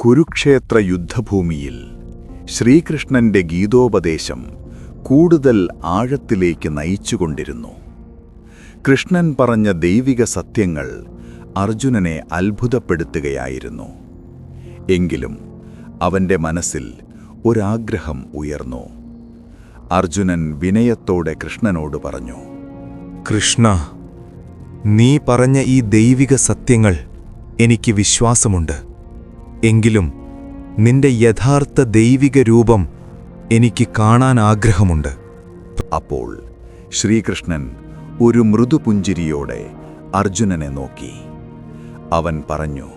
കുരുക്ഷേത്ര യുദ്ധഭൂമിയിൽ ശ്രീകൃഷ്ണന്റെ ഗീതോപദേശം കൂടുതൽ ആഴത്തിലേക്ക് നയിച്ചുകൊണ്ടിരുന്നു. കൃഷ്ണൻ പറഞ്ഞ ദൈവിക സത്യങ്ങൾ അർജുനനെ അത്ഭുതപ്പെടുത്തുകയായിരുന്നു. എങ്കിലും അവന്റെ മനസ്സിൽ ഒരാഗ്രഹം ഉയർന്നു. അർജുനൻ വിനയത്തോടെ കൃഷ്ണനോട് പറഞ്ഞു, കൃഷ്ണ, നീ പറഞ്ഞ ഈ ദൈവിക സത്യങ്ങൾ എനിക്ക് വിശ്വാസമുണ്ട്. എങ്കിലും നിന്റെ യഥാർത്ഥ ദൈവിക രൂപം എനിക്ക് കാണാൻ ആഗ്രഹമുണ്ട്. അപ്പോൾ ശ്രീകൃഷ്ണൻ ഒരു മൃദുപുഞ്ചിരിയോടെ അർജുനനെ നോക്കി. അവൻ പറഞ്ഞു,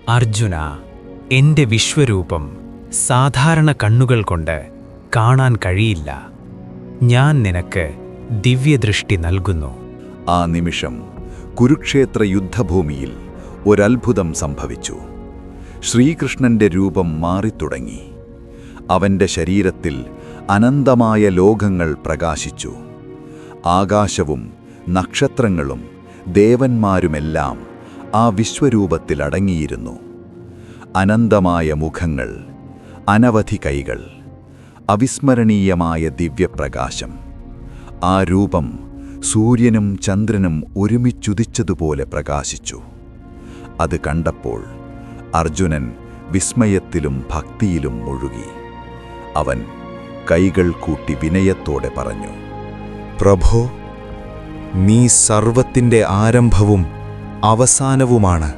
അർജുന, എന്റെ വിശ്വരൂപം സാധാരണ കണ്ണുകൾ കൊണ്ട് കാണാൻ കഴിയില്ല. ഞാൻ നിനക്ക് ദിവ്യദൃഷ്ടി നൽകുന്നു. ആ നിമിഷം കുരുക്ഷേത്ര യുദ്ധഭൂമിയിൽ ഒരത്ഭുതം സംഭവിച്ചു. ശ്രീകൃഷ്ണന്റെ രൂപം മാറിത്തുടങ്ങി. അവന്റെ ശരീരത്തിൽ അനന്തമായ ലോകങ്ങൾ പ്രകാശിച്ചു. ആകാശവും നക്ഷത്രങ്ങളും ദേവന്മാരുമെല്ലാം ആ വിശ്വരൂപത്തിൽ അടങ്ങിയിരുന്നു. അനന്തമായ മുഖങ്ങൾ, അനവധി കൈകൾ, അവിസ്മരണീയമായ ദിവ്യപ്രകാശം. ആ രൂപം സൂര്യനും ചന്ദ്രനും ഒരുമിച്ചുദിച്ചതുപോലെ പ്രകാശിച്ചു. അത് കണ്ടപ്പോൾ അർജുനൻ വിസ്മയത്തിലും ഭക്തിയിലും മുഴുകി. അവൻ കൈകൾ കൂട്ടി വിനയത്തോടെ പറഞ്ഞു, പ്രഭോ, നീ സർവത്തിന്റെ ആരംഭവും അവസാനവുമാണ്.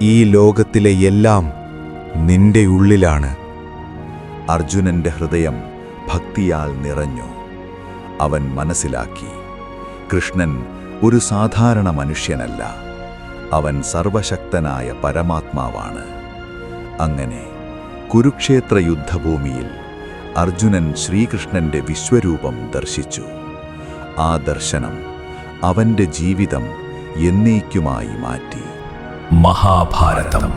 ഈ ലോകത്തിലെ എല്ലാം നിന്റെ ഉള്ളിലാണ്. അർജുനന്റെ ഹൃദയം ഭക്തിയാൽ നിറഞ്ഞു. അവൻ മനസ്സിലാക്കി, കൃഷ്ണൻ ഒരു സാധാരണ മനുഷ്യനല്ല, അവൻ സർവശക്തനായ പരമാത്മാവാണ്. അങ്ങനെ കുരുക്ഷേത്ര യുദ്ധഭൂമിയിൽ അർജുനൻ ശ്രീകൃഷ്ണന്റെ വിശ്വരൂപം ദർശിച്ചു. ആ ദർശനം അവന്റെ ജീവിതം എന്നേക്കുമായി മാറ്റി. മഹാഭാരതം.